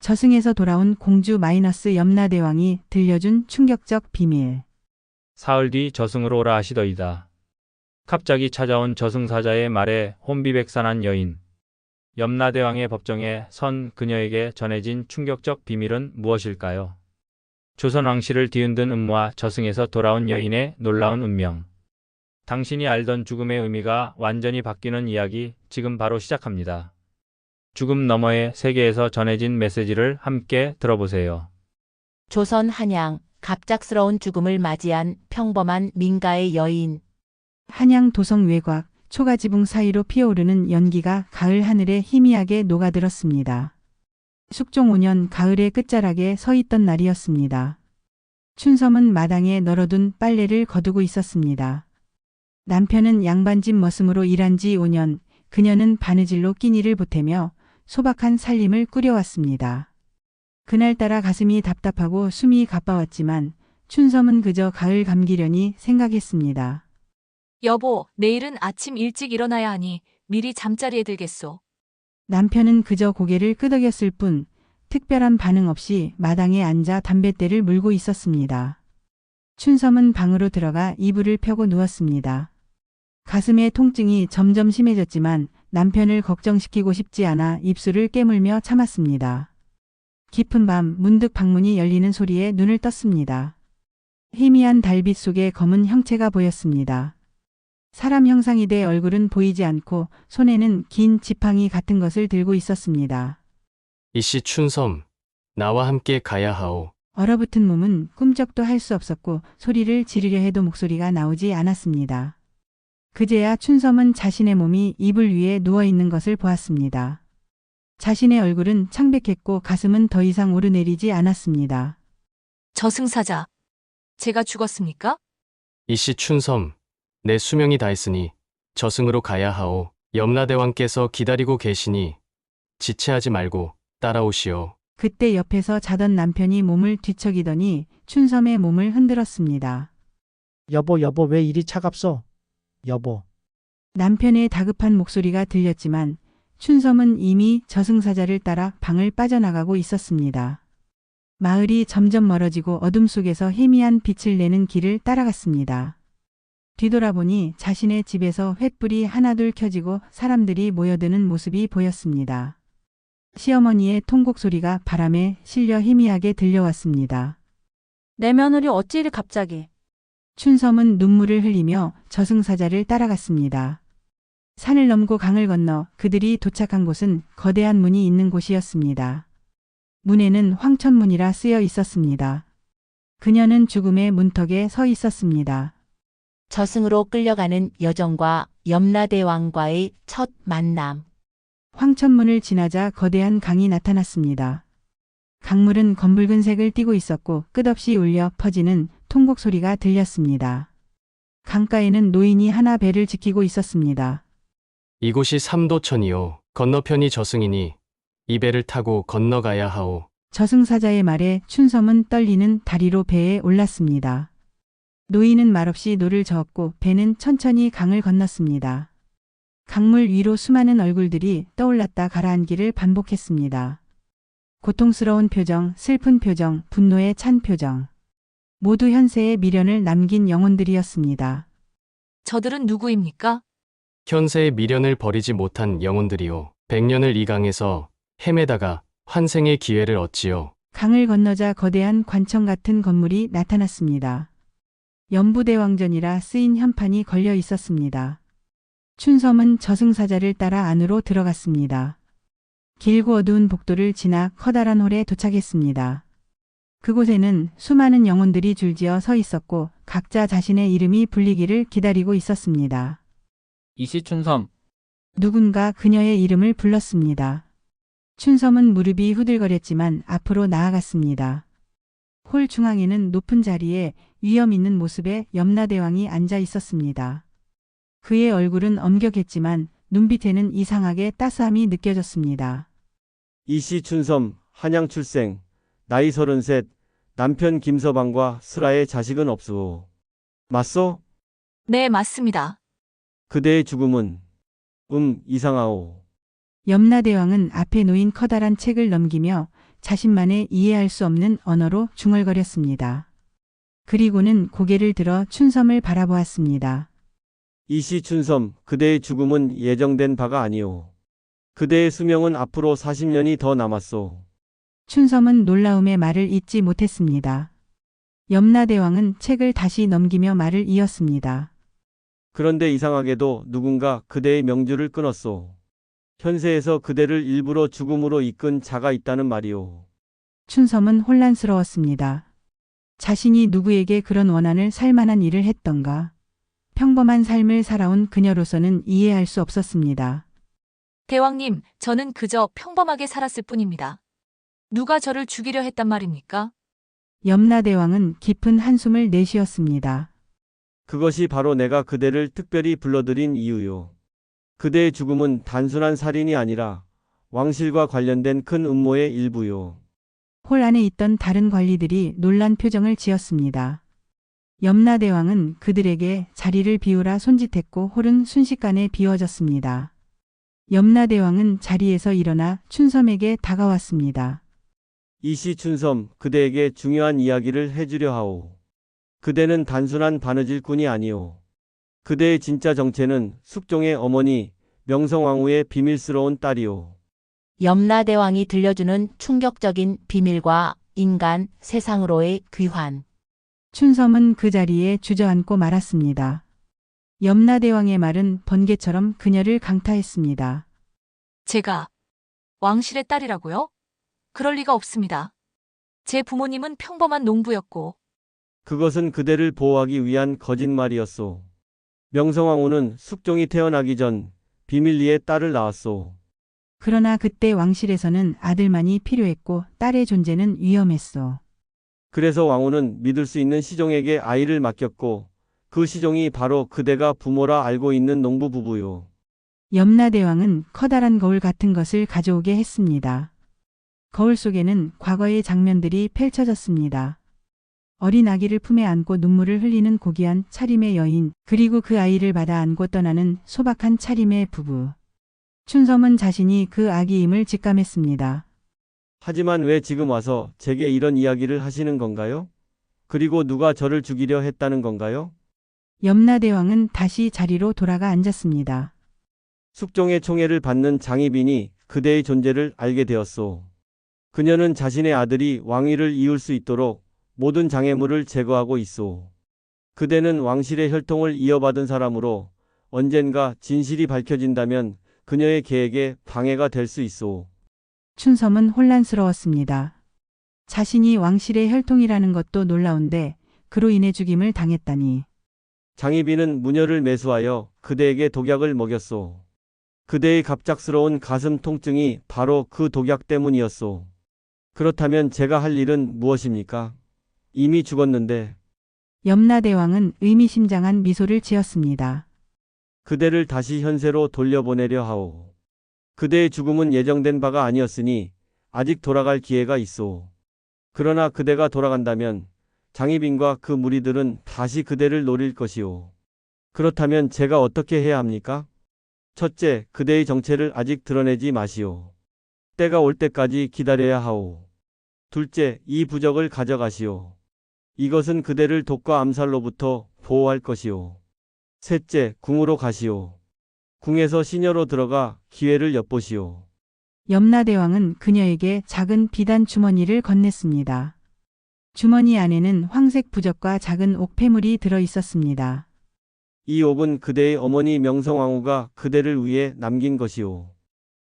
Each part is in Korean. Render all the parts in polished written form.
저승에서 돌아온 공주 마이너스 염라대왕이 들려준 충격적 비밀. 사흘 뒤 저승으로 오라 하시더이다. 갑자기 찾아온 저승사자의 말에 혼비백산한 여인. 염라대왕의 법정에 선 그녀에게 전해진 충격적 비밀은 무엇일까요? 조선 왕실을 뒤흔든 음모와 저승에서 돌아온 여인의 놀라운 운명. 당신이 알던 죽음의 의미가 완전히 바뀌는 이야기 지금 바로 시작합니다. 죽음 너머의 세계에서 전해진 메시지를 함께 들어보세요. 조선 한양, 갑작스러운 죽음을 맞이한 평범한 민가의 여인. 한양 도성 외곽, 초가지붕 사이로 피어오르는 연기가 가을 하늘에 희미하게 녹아들었습니다. 숙종 5년 가을의 끝자락에 서 있던 날이었습니다. 춘섬은 마당에 널어둔 빨래를 거두고 있었습니다. 남편은 양반집 머슴으로 일한 지 5년, 그녀는 바느질로 끼니를 보태며 소박한 살림을 꾸려왔습니다. 그날따라 가슴이 답답하고 숨이 가빠왔지만 춘섬은 그저 가을 감기려니 생각했습니다. 여보, 내일은 아침 일찍 일어나야 하니 미리 잠자리에 들겠소. 남편은 그저 고개를 끄덕였을 뿐 특별한 반응 없이 마당에 앉아 담뱃대를 물고 있었습니다. 춘섬은 방으로 들어가 이불을 펴고 누웠습니다. 가슴의 통증이 점점 심해졌지만 남편을 걱정시키고 싶지 않아 입술을 깨물며 참았습니다. 깊은 밤 문득 방문이 열리는 소리에 눈을 떴습니다. 희미한 달빛 속에 검은 형체가 보였습니다. 사람 형상이 돼 얼굴은 보이지 않고 손에는 긴 지팡이 같은 것을 들고 있었습니다. 이씨 춘섬, 나와 함께 가야 하오. 얼어붙은 몸은 꿈쩍도 할 수 없었고 소리를 지르려 해도 목소리가 나오지 않았습니다. 그제야 춘섬은 자신의 몸이 이불 위에 누워있는 것을 보았습니다. 자신의 얼굴은 창백했고 가슴은 더 이상 오르내리지 않았습니다. 저승사자, 제가 죽었습니까? 이씨 춘섬, 내 수명이 다했으니 저승으로 가야 하오. 염라대왕께서 기다리고 계시니 지체하지 말고 따라오시오. 그때 옆에서 자던 남편이 몸을 뒤척이더니 춘섬의 몸을 흔들었습니다. 여보, 왜 이리 차갑소? 여보. 남편의 다급한 목소리가 들렸지만 춘섬은 이미 저승사자를 따라 방을 빠져나가고 있었습니다. 마을이 점점 멀어지고 어둠 속에서 희미한 빛을 내는 길을 따라갔습니다. 뒤돌아보니 자신의 집에서 횃불이 하나둘 켜지고 사람들이 모여드는 모습이 보였습니다. 시어머니의 통곡 소리가 바람에 실려 희미하게 들려왔습니다. 내 며느리 어찌 이리 갑자기. 춘섬은 눈물을 흘리며 저승사자를 따라갔습니다. 산을 넘고 강을 건너 그들이 도착한 곳은 거대한 문이 있는 곳이었습니다. 문에는 황천문이라 쓰여 있었습니다. 그녀는 죽음의 문턱에 서 있었습니다. 저승으로 끌려가는 여정과 염라대왕과의 첫 만남. 황천문을 지나자 거대한 강이 나타났습니다. 강물은 검붉은 색을 띠고 있었고 끝없이 울려 퍼지는 통곡 소리가 들렸습니다. 강가에는 노인이 하나 배를 지키고 있었습니다. 이곳이 삼도천이요. 건너편이 저승이니 이 배를 타고 건너가야 하오. 저승사자의 말에 춘섬은 떨리는 다리로 배에 올랐습니다. 노인은 말없이 노를 저었고 배는 천천히 강을 건넜습니다. 강물 위로 수많은 얼굴들이 떠올랐다 가라앉기를 반복했습니다. 고통스러운 표정, 슬픈 표정, 분노에 찬 표정. 모두 현세의 미련을 남긴 영혼들이었습니다. 저들은 누구입니까? 현세의 미련을 버리지 못한 영혼들이요. 100년을 이 강에서 헤매다가 환생의 기회를 얻지요. 강을 건너자 거대한 관청 같은 건물이 나타났습니다. 연부대왕전이라 쓰인 현판이 걸려 있었습니다. 춘섬은 저승사자를 따라 안으로 들어갔습니다. 길고 어두운 복도를 지나 커다란 홀에 도착했습니다. 그곳에는 수많은 영혼들이 줄지어 서 있었고 각자 자신의 이름이 불리기를 기다리고 있었습니다. 이시춘섬. 누군가 그녀의 이름을 불렀습니다. 춘섬은 무릎이 후들거렸지만 앞으로 나아갔습니다. 홀 중앙에는 높은 자리에 위엄 있는 모습의 염라대왕이 앉아 있었습니다. 그의 얼굴은 엄격했지만 눈빛에는 이상하게 따스함이 느껴졌습니다. 이씨 춘섬, 한양 출생, 나이 33, 남편 김서방과 슬아의 자식은 없소. 맞소? 네, 맞습니다. 그대의 죽음은 이상하오. 염라대왕은 앞에 놓인 커다란 책을 넘기며 자신만의 이해할 수 없는 언어로 중얼거렸습니다. 그리고는 고개를 들어 춘섬을 바라보았습니다. 이씨 춘섬, 그대의 죽음은 예정된 바가 아니오. 그대의 수명은 앞으로 40년이 더 남았소. 춘섬은 놀라움의 말을 잇지 못했습니다. 염라대왕은 책을 다시 넘기며 말을 이었습니다. 그런데 이상하게도 누군가 그대의 명주를 끊었소. 현세에서 그대를 일부러 죽음으로 이끈 자가 있다는 말이오. 춘섬은 혼란스러웠습니다. 자신이 누구에게 그런 원한을 살 만한 일을 했던가. 평범한 삶을 살아온 그녀로서는 이해할 수 없었습니다. 대왕님, 저는 그저 평범하게 살았을 뿐입니다. 누가 저를 죽이려 했단 말입니까? 염라대왕은 깊은 한숨을 내쉬었습니다. 그것이 바로 내가 그대를 특별히 불러들인 이유요. 그대의 죽음은 단순한 살인이 아니라 왕실과 관련된 큰 음모의 일부요. 홀 안에 있던 다른 관리들이 놀란 표정을 지었습니다. 염라대왕은 그들에게 자리를 비우라 손짓했고 홀은 순식간에 비워졌습니다. 염라대왕은 자리에서 일어나 춘섬에게 다가왔습니다. 이씨 춘섬, 그대에게 중요한 이야기를 해주려 하오. 그대는 단순한 바느질꾼이 아니오. 그대의 진짜 정체는 숙종의 어머니 명성왕후의 비밀스러운 딸이오. 염라대왕이 들려주는 충격적인 비밀과 인간 세상으로의 귀환. 춘섬은 그 자리에 주저앉고 말았습니다. 염라대왕의 말은 번개처럼 그녀를 강타했습니다. 제가 왕실의 딸이라고요? 그럴 리가 없습니다. 제 부모님은 평범한 농부였고 그것은 그대를 보호하기 위한 거짓말이었소. 명성왕후는 숙종이 태어나기 전 비밀리에 딸을 낳았소. 그러나 그때 왕실에서는 아들만이 필요했고 딸의 존재는 위험했어. 그래서 왕후는 믿을 수 있는 시종에게 아이를 맡겼고 그 시종이 바로 그대가 부모라 알고 있는 농부 부부요. 염라대왕은 커다란 거울 같은 것을 가져오게 했습니다. 거울 속에는 과거의 장면들이 펼쳐졌습니다. 어린 아기를 품에 안고 눈물을 흘리는 고귀한 차림의 여인, 그리고 그 아이를 받아 안고 떠나는 소박한 차림의 부부. 춘섬은 자신이 그 아기임을 직감했습니다. 하지만 왜 지금 와서 제게 이런 이야기를 하시는 건가요? 그리고 누가 저를 죽이려 했다는 건가요? 염라대왕은 다시 자리로 돌아가 앉았습니다. 숙종의 총애를 받는 장희빈이 그대의 존재를 알게 되었소. 그녀는 자신의 아들이 왕위를 이을 수 있도록 모든 장애물을 제거하고 있소. 그대는 왕실의 혈통을 이어받은 사람으로 언젠가 진실이 밝혀진다면 그녀의 계획에 방해가 될 수 있소. 춘섬은 혼란스러웠습니다. 자신이 왕실의 혈통이라는 것도 놀라운데 그로 인해 죽임을 당했다니. 장희빈은 무녀를 매수하여 그대에게 독약을 먹였소. 그대의 갑작스러운 가슴 통증이 바로 그 독약 때문이었소. 그렇다면 제가 할 일은 무엇입니까? 이미 죽었는데. 염라대왕은 의미심장한 미소를 지었습니다. 그대를 다시 현세로 돌려보내려 하오. 그대의 죽음은 예정된 바가 아니었으니 아직 돌아갈 기회가 있소. 그러나 그대가 돌아간다면 장희빈과 그 무리들은 다시 그대를 노릴 것이오. 그렇다면 제가 어떻게 해야 합니까? 첫째, 그대의 정체를 아직 드러내지 마시오. 때가 올 때까지 기다려야 하오. 둘째, 이 부적을 가져가시오. 이것은 그대를 독과 암살로부터 보호할 것이오. 셋째, 궁으로 가시오. 궁에서 시녀로 들어가 기회를 엿보시오. 염라대왕은 그녀에게 작은 비단 주머니를 건넸습니다. 주머니 안에는 황색 부적과 작은 옥패물이 들어 있었습니다. 이 옥은 그대의 어머니 명성왕후가 그대를 위해 남긴 것이오.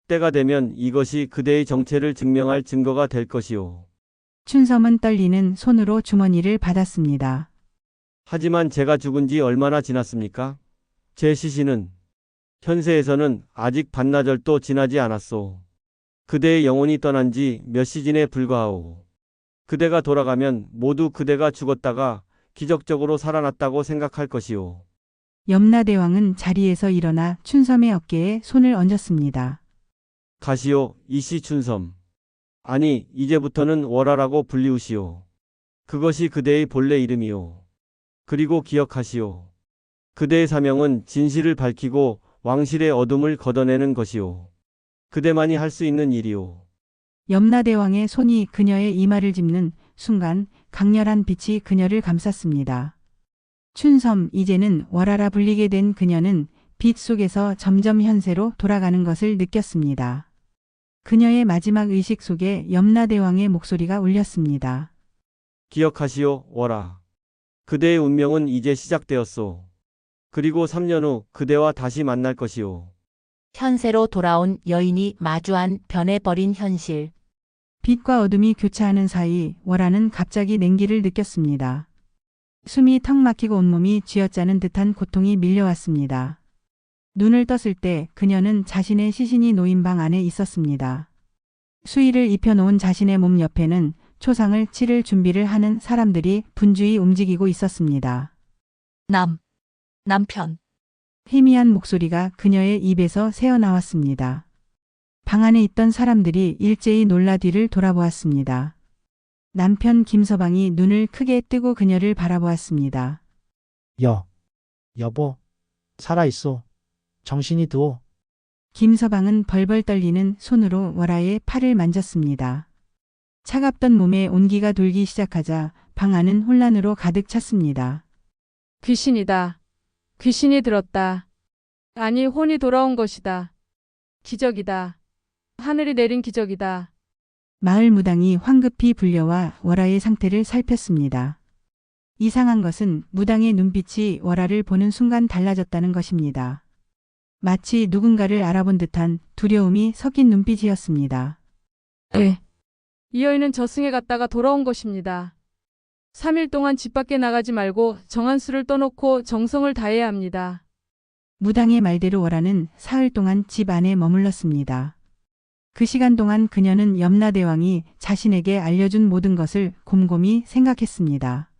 때가 되면 이것이 그대의 정체를 증명할 증거가 될 것이오. 춘섬은 떨리는 손으로 주머니를 받았습니다. 하지만 제가 죽은 지 얼마나 지났습니까? 제 시신은 현세에서는 아직 반나절도 지나지 않았소. 그대의 영혼이 떠난 지 몇 시즌에 불과하오. 그대가 돌아가면 모두 그대가 죽었다가 기적적으로 살아났다고 생각할 것이오. 염라대왕은 자리에서 일어나 춘섬의 어깨에 손을 얹었습니다. 가시오, 이씨 춘섬. 아니, 이제부터는 월하라고 불리우시오. 그것이 그대의 본래 이름이오. 그리고 기억하시오. 그대의 사명은 진실을 밝히고 왕실의 어둠을 걷어내는 것이오. 그대만이 할 수 있는 일이오. 염라대왕의 손이 그녀의 이마를 짚는 순간 강렬한 빛이 그녀를 감쌌습니다. 춘섬, 이제는 월하라 불리게 된 그녀는 빛 속에서 점점 현세로 돌아가는 것을 느꼈습니다. 그녀의 마지막 의식 속에 염라대왕의 목소리가 울렸습니다. 기억하시오, 월아. 그대의 운명은 이제 시작되었소. 그리고 3년 후 그대와 다시 만날 것이오. 현세로 돌아온 여인이 마주한 변해버린 현실. 빛과 어둠이 교차하는 사이 월하는 갑자기 냉기를 느꼈습니다. 숨이 턱 막히고 온몸이 쥐어짜는 듯한 고통이 밀려왔습니다. 눈을 떴을 때 그녀는 자신의 시신이 놓인 방 안에 있었습니다. 수의를 입혀놓은 자신의 몸 옆에는 초상을 치를 준비를 하는 사람들이 분주히 움직이고 있었습니다. 남편. 희미한 목소리가 그녀의 입에서 새어나왔습니다. 방 안에 있던 사람들이 일제히 놀라 뒤를 돌아보았습니다. 남편 김서방이 눈을 크게 뜨고 그녀를 바라보았습니다. 여보, 살아있어. 정신이 드어. 김서방은 벌벌 떨리는 손으로 월하의 팔을 만졌습니다. 차갑던 몸에 온기가 돌기 시작하자 방 안은 혼란으로 가득 찼습니다. 귀신이다. 귀신이 들었다. 아니, 혼이 돌아온 것이다. 기적이다. 하늘이 내린 기적이다. 마을 무당이 황급히 불려와 월하의 상태를 살폈습니다. 이상한 것은 무당의 눈빛이 월하를 보는 순간 달라졌다는 것입니다. 마치 누군가를 알아본 듯한 두려움이 섞인 눈빛이었습니다. 이 여인은 저승에 갔다가 돌아온 것입니다. 3일 동안 집 밖에 나가지 말고 정한수를 떠놓고 정성을 다해야 합니다. 무당의 말대로 월하는 사흘 동안 집 안에 머물렀습니다. 그 시간 동안 그녀는 염라대왕이 자신에게 알려준 모든 것을 곰곰이 생각했습니다.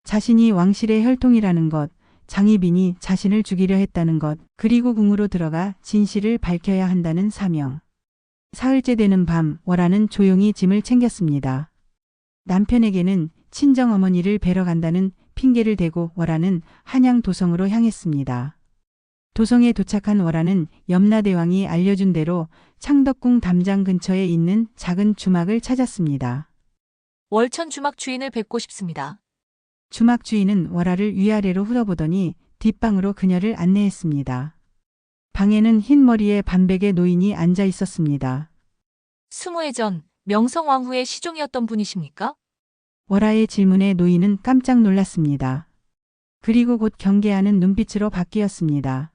자신이 왕실의 혈통이라는 것, 장희빈이 자신을 죽이려 했다는 것, 그리고 궁으로 들어가 진실을 밝혀야 한다는 사명. 사흘째 되는 밤, 월하는 조용히 짐을 챙겼습니다. 남편에게는 친정어머니를 뵈러 간다는 핑계를 대고 월하는 한양 도성으로 향했습니다. 도성에 도착한 월하는 염라대왕이 알려준 대로 창덕궁 담장 근처에 있는 작은 주막을 찾았습니다. 월천 주막 주인을 뵙고 싶습니다. 주막 주인은 월하를 위아래로 흘러보더니 뒷방으로 그녀를 안내했습니다. 방에는 흰 머리에 반백의 노인이 앉아 있었습니다. 20회 전 명성왕후의 시종이었던 분이십니까? 월하의 질문에 노인은 깜짝 놀랐습니다. 그리고 곧 경계하는 눈빛으로 바뀌었습니다.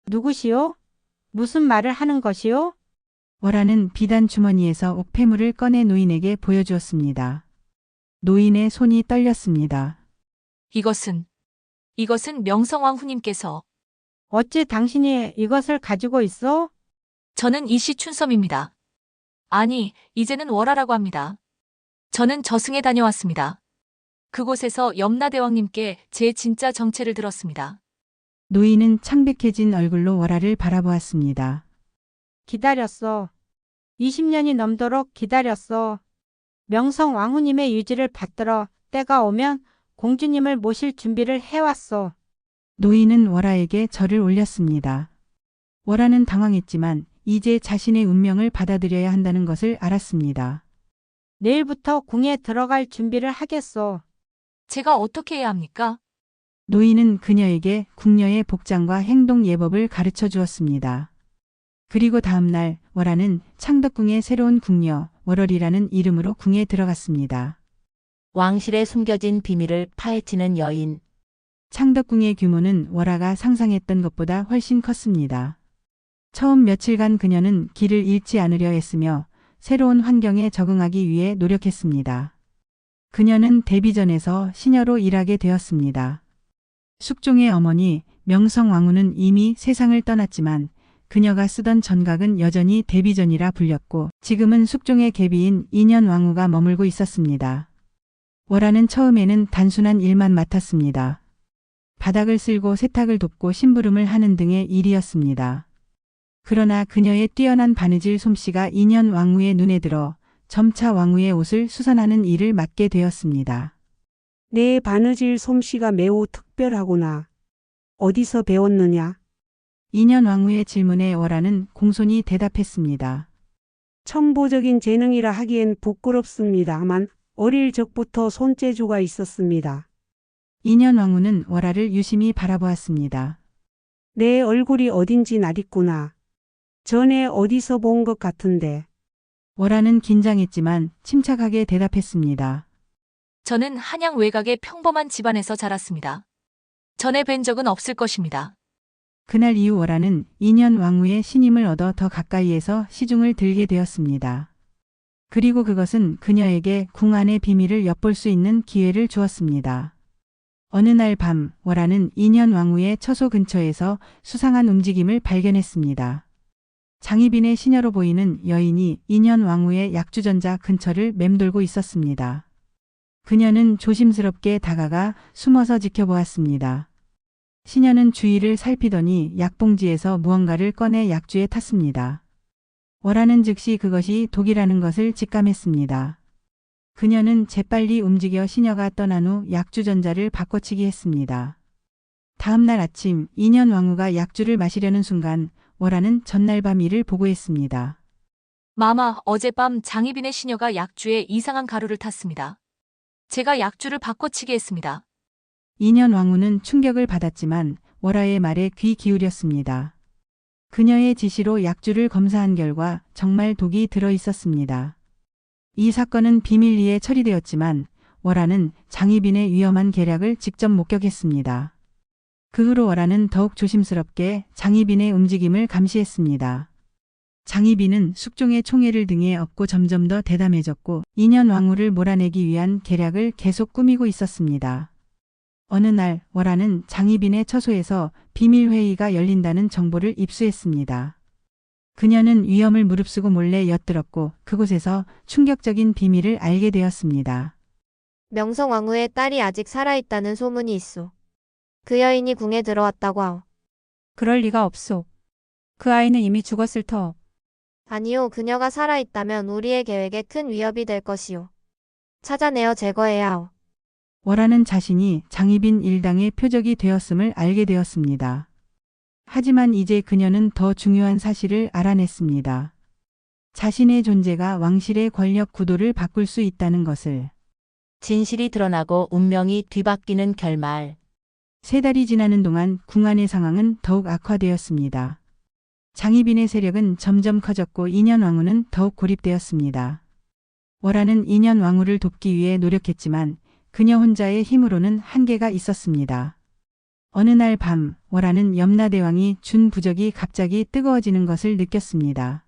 누구시오? 무슨 말을 하는 것이오? 월하는 비단 주머니에서 옥패물을 꺼내 노인에게 보여주었습니다. 노인의 손이 떨렸습니다. 이것은 명성왕후님께서. 어찌 당신이 이것을 가지고 있어? 저는 이씨 춘섬입니다. 아니, 이제는 월하라고 합니다. 저는 저승에 다녀왔습니다. 그곳에서 염라대왕님께 제 진짜 정체를 들었습니다. 노인은 창백해진 얼굴로 월하를 바라보았습니다. 기다렸어. 20년이 넘도록 기다렸어. 명성 왕후님의 유지를 받들어 때가 오면 공주님을 모실 준비를 해왔어. 노인은 월하에게 절을 올렸습니다. 월하는 당황했지만 이제 자신의 운명을 받아들여야 한다는 것을 알았습니다. 내일부터 궁에 들어갈 준비를 하겠어. 제가 어떻게 해야 합니까? 노인은 그녀에게 궁녀의 복장과 행동 예법을 가르쳐 주었습니다. 그리고 다음 날 월하는 창덕궁의 새로운 궁녀 월월이라는 이름으로 궁에 들어갔습니다. 왕실에 숨겨진 비밀을 파헤치는 여인. 창덕궁의 규모는 월하가 상상했던 것보다 훨씬 컸습니다. 처음 며칠간 그녀는 길을 잃지 않으려 했으며 새로운 환경에 적응하기 위해 노력했습니다. 그녀는 데뷔전에서 시녀로 일하게 되었습니다. 숙종의 어머니 명성왕후는 이미 세상을 떠났지만 그녀가 쓰던 전각은 여전히 데뷔전이라 불렸고 지금은 숙종의 계비인 인현왕후가 머물고 있었습니다. 월하는 처음에는 단순한 일만 맡았습니다. 바닥을 쓸고 세탁을 돕고 심부름을 하는 등의 일이었습니다. 그러나 그녀의 뛰어난 바느질 솜씨가 인현왕후의 눈에 들어 점차 왕후의 옷을 수선하는 일을 맡게 되었습니다. 내 바느질 솜씨가 매우 특별하구나. 어디서 배웠느냐? 인현왕후의 질문에 월하는 공손히 대답했습니다. 첨보적인 재능이라 하기엔 부끄럽습니다만 어릴 적부터 손재주가 있었습니다. 인현왕후는 월화를 유심히 바라보았습니다. 내 얼굴이 어딘지 낯익구나. 전에 어디서 본 것 같은데. 월화는 긴장했지만 침착하게 대답했습니다. 저는 한양 외곽의 평범한 집안에서 자랐습니다. 전에 뵌 적은 없을 것입니다. 그날 이후 월화는 인현왕후의 신임을 얻어 더 가까이에서 시중을 들게 되었습니다. 그리고 그것은 그녀에게 궁 안의 비밀을 엿볼 수 있는 기회를 주었습니다. 어느 날 밤 월화는 인현왕후의 처소 근처에서 수상한 움직임을 발견했습니다. 장희빈의 시녀로 보이는 여인이 인현왕후의 약주전자 근처를 맴돌고 있었습니다. 그녀는 조심스럽게 다가가 숨어서 지켜보았습니다. 시녀는 주위를 살피더니 약봉지에서 무언가를 꺼내 약주에 탔습니다. 월화는 즉시 그것이 독이라는 것을 직감했습니다. 그녀는 재빨리 움직여 시녀가 떠난 후 약주전자를 바꿔치기 했습니다. 다음 날 아침 인현왕후가 약주를 마시려는 순간 월화는 전날 밤 일을 보고했습니다. 마마, 어젯밤 장희빈의 시녀가 약주에 이상한 가루를 탔습니다. 제가 약주를 바꿔치기 했습니다. 인현왕후는 충격을 받았지만 월화의 말에 귀 기울였습니다. 그녀의 지시로 약주를 검사한 결과 정말 독이 들어 있었습니다. 이 사건은 비밀리에 처리되었지만 월화는 장희빈의 위험한 계략을 직접 목격했습니다. 그 후로 월화는 더욱 조심스럽게 장희빈의 움직임을 감시했습니다. 장희빈은 숙종의 총애를 등에 업고 점점 더 대담해졌고 인현왕후를 몰아내기 위한 계략을 계속 꾸미고 있었습니다. 어느 날 월화는 장희빈의 처소에서 비밀회의가 열린다는 정보를 입수했습니다. 그녀는 위험을 무릅쓰고 몰래 엿들었고 그곳에서 충격적인 비밀을 알게 되었습니다. 명성왕후의 딸이 아직 살아있다는 소문이 있소. 그 여인이 궁에 들어왔다고 하오. 그럴 리가 없소. 그 아이는 이미 죽었을 터. 아니요, 그녀가 살아있다면 우리의 계획에 큰 위협이 될 것이오. 찾아내어 제거해야 하오. 월화는 자신이 장희빈 일당의 표적이 되었음을 알게 되었습니다. 하지만 이제 그녀는 더 중요한 사실을 알아냈습니다. 자신의 존재가 왕실의 권력 구도를 바꿀 수 있다는 것을. 진실이 드러나고 운명이 뒤바뀌는 결말. 3달이 지나는 동안 궁 안의 상황은 더욱 악화되었습니다. 장희빈의 세력은 점점 커졌고 인현왕후는 더욱 고립되었습니다. 월화는 인현왕후를 돕기 위해 노력했지만 그녀 혼자의 힘으로는 한계가 있었습니다. 어느 날 밤 월화는 염라대왕이 준 부적이 갑자기 뜨거워지는 것을 느꼈습니다.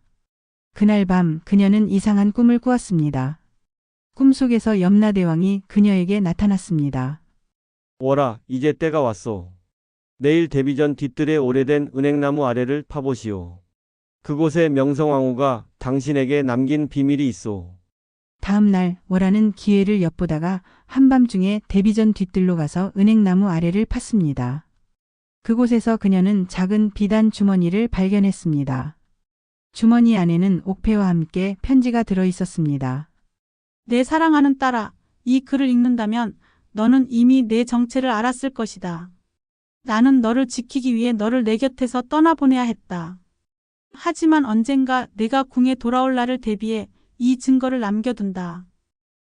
그날 밤 그녀는 이상한 꿈을 꾸었습니다. 꿈속에서 염라대왕이 그녀에게 나타났습니다. 월아, 이제 때가 왔소. 내일 데뷔 전 뒤뜰에 오래된 은행나무 아래를 파보시오. 그곳에 명성왕후가 당신에게 남긴 비밀이 있소. 다음 날 월화는 기회를 엿보다가 한밤중에 데뷔전 뒤뜰로 가서 은행나무 아래를 팠습니다. 그곳에서 그녀는 작은 비단 주머니를 발견했습니다. 주머니 안에는 옥패와 함께 편지가 들어 있었습니다. 내 사랑하는 딸아, 이 글을 읽는다면 너는 이미 내 정체를 알았을 것이다. 나는 너를 지키기 위해 너를 내 곁에서 떠나보내야 했다. 하지만 언젠가 내가 궁에 돌아올 날을 대비해 이 증거를 남겨둔다.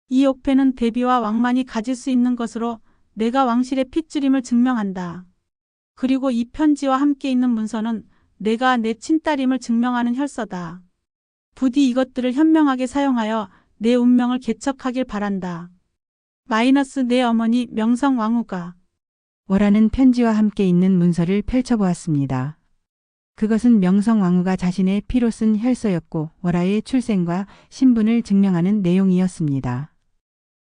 이 옥패는 대비와 왕만이 가질 수 있는 것으로 내가 왕실의 핏줄임을 증명한다. 그리고 이 편지와 함께 있는 문서는 내가 내 친딸임을 증명하는 혈서다. 부디 이것들을 현명하게 사용하여 내 운명을 개척하길 바란다. 마이너스 내 어머니 명성왕후가. 월화는 편지와 함께 있는 문서를 펼쳐보았습니다. 그것은 명성왕후가 자신의 피로 쓴 혈서였고 월화의 출생과 신분을 증명하는 내용이었습니다.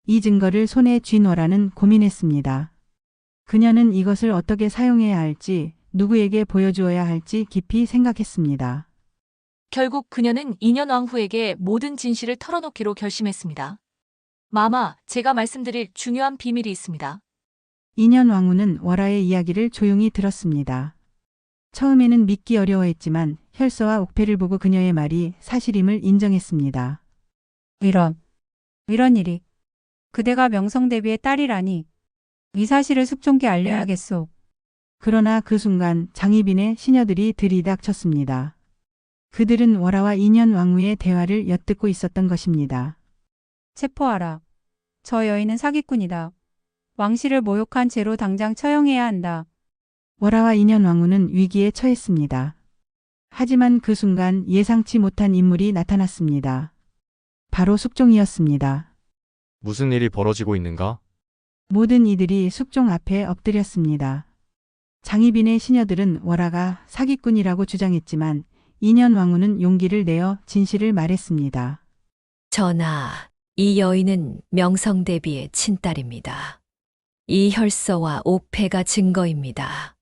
이 증거를 손에 쥔 월화는 고민했습니다. 그녀는 이것을 어떻게 사용해야 할지, 누구에게 보여주어야 할지 깊이 생각했습니다. 결국 그녀는 인현왕후에게 모든 진실을 털어놓기로 결심했습니다. 마마, 제가 말씀드릴 중요한 비밀이 있습니다. 인현왕후는 월화의 이야기를 조용히 들었습니다. 처음에는 믿기 어려워했지만 혈서와 옥패를 보고 그녀의 말이 사실임을 인정했습니다. 이런 일이. 그대가 명성대비의 딸이라니. 이 사실을 숙종께 알려야겠소. 그러나 그 순간 장희빈의 시녀들이 들이닥쳤습니다. 그들은 월화와 인현 왕후의 대화를 엿듣고 있었던 것입니다. 체포하라. 저 여인은 사기꾼이다. 왕실을 모욕한 죄로 당장 처형해야 한다. 월화와 인현 왕후는 위기에 처했습니다. 하지만 그 순간 예상치 못한 인물이 나타났습니다. 바로 숙종이었습니다. 무슨 일이 벌어지고 있는가? 모든 이들이 숙종 앞에 엎드렸습니다. 장희빈의 시녀들은 월화가 사기꾼이라고 주장했지만 인현 왕후는 용기를 내어 진실을 말했습니다. 전하, 이 여인은 명성대비의 친딸입니다. 이 혈서와 옥패가 증거입니다.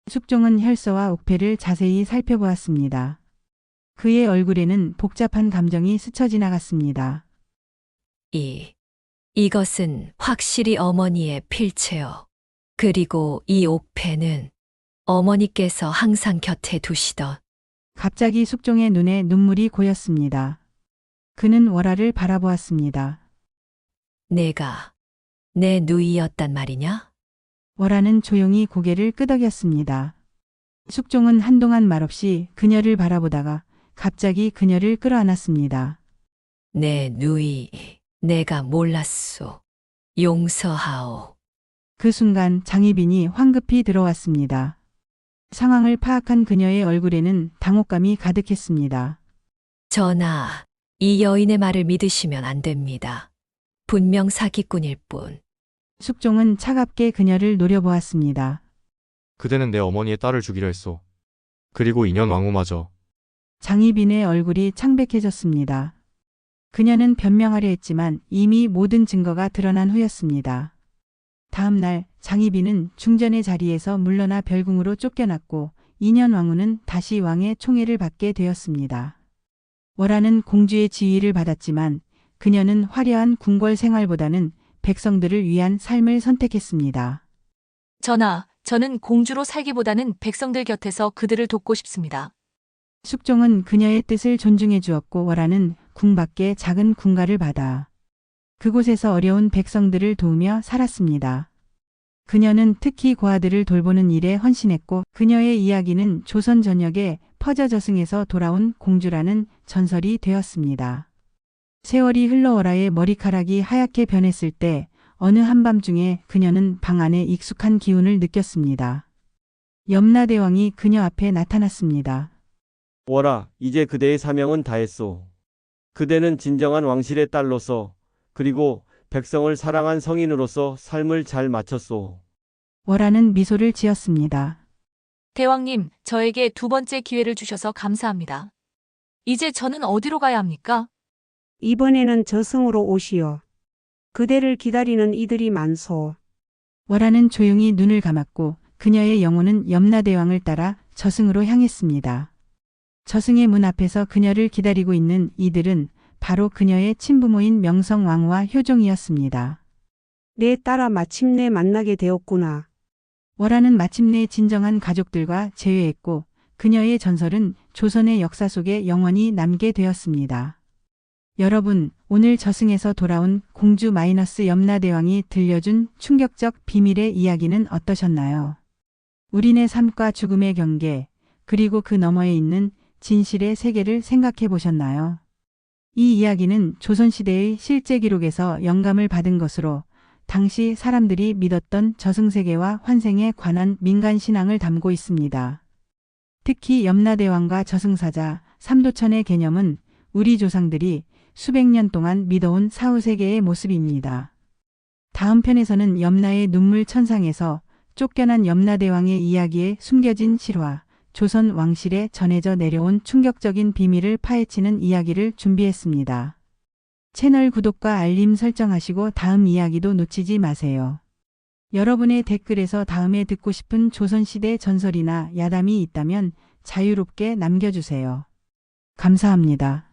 숙종은 혈서와 옥패를 자세히 살펴보았습니다. 그의 얼굴에는 복잡한 감정이 스쳐 지나갔습니다. 이것은 확실히 어머니의 필체요. 그리고 이 옥패는 어머니께서 항상 곁에 두시던. 갑자기 숙종의 눈에 눈물이 고였습니다. 그는 월화를 바라보았습니다. 내가 내 누이였단 말이냐? 월화는 조용히 고개를 끄덕였습니다. 숙종은 한동안 말없이 그녀를 바라보다가 갑자기 그녀를 끌어안았습니다. 내 누이, 내가 몰랐소. 용서하오. 그 순간 장희빈이 황급히 들어왔습니다. 상황을 파악한 그녀의 얼굴에는 당혹감이 가득했습니다. 전하, 이 여인의 말을 믿으시면 안 됩니다. 분명 사기꾼일 뿐. 숙종은 차갑게 그녀를 노려보았습니다. 그대는 내 어머니의 딸을 주기로 했소. 그리고 인현 왕후마저. 장희빈의 얼굴이 창백해졌습니다. 그녀는 변명하려 했지만 이미 모든 증거가 드러난 후였습니다. 다음 날 장희빈은 중전의 자리에서 물러나 별궁으로 쫓겨났고 인현 왕후는 다시 왕의 총애를 받게 되었습니다. 월화는 공주의 지위를 받았지만 그녀는 화려한 궁궐 생활보다는 백성들을 위한 삶을 선택했습니다. 전하, 저는 공주로 살기보다는 백성들 곁에서 그들을 돕고 싶습니다. 숙종은 그녀의 뜻을 존중해 주었고 월화는 궁 밖에 작은 궁가를 받아 그곳에서 어려운 백성들을 도우며 살았습니다. 그녀는 특히 고아들을 돌보는 일에 헌신했고 그녀의 이야기는 조선 전역에 퍼져 저승에서 돌아온 공주라는 전설이 되었습니다. 세월이 흘러 월화의 머리카락이 하얗게 변했을 때 어느 한밤중에 그녀는 방 안에 익숙한 기운을 느꼈습니다. 염라대왕이 그녀 앞에 나타났습니다. 월화, 이제 그대의 사명은 다했소. 그대는 진정한 왕실의 딸로서 그리고 백성을 사랑한 성인으로서 삶을 잘 마쳤소. 월화는 미소를 지었습니다. 대왕님, 저에게 두 번째 기회를 주셔서 감사합니다. 이제 저는 어디로 가야 합니까? 이번에는 저승으로 오시오. 그대를 기다리는 이들이 많소. 월화는 조용히 눈을 감았고 그녀의 영혼은 염라대왕을 따라 저승으로 향했습니다. 저승의 문 앞에서 그녀를 기다리고 있는 이들은 바로 그녀의 친부모인 명성왕후와 효종이었습니다. 내 딸아 마침내 만나게 되었구나. 월화는 마침내 진정한 가족들과 재회했고 그녀의 전설은 조선의 역사 속에 영원히 남게 되었습니다. 여러분, 오늘 저승에서 돌아온 공주 염라대왕이 들려준 충격적 비밀의 이야기는 어떠셨나요? 우리네 삶과 죽음의 경계, 그리고 그 너머에 있는 진실의 세계를 생각해 보셨나요? 이 이야기는 조선시대의 실제 기록에서 영감을 받은 것으로 당시 사람들이 믿었던 저승세계와 환생에 관한 민간신앙을 담고 있습니다. 특히 염라대왕과 저승사자, 삼도천의 개념은 우리 조상들이 수백 년 동안 믿어온 사후세계의 모습입니다. 다음 편에서는 염라의 눈물 천상에서 쫓겨난 염라대왕의 이야기에 숨겨진 실화, 조선 왕실에 전해져 내려온 충격적인 비밀을 파헤치는 이야기를 준비했습니다. 채널 구독과 알림 설정하시고 다음 이야기도 놓치지 마세요. 여러분의 댓글에서 다음에 듣고 싶은 조선시대 전설이나 야담이 있다면 자유롭게 남겨주세요. 감사합니다.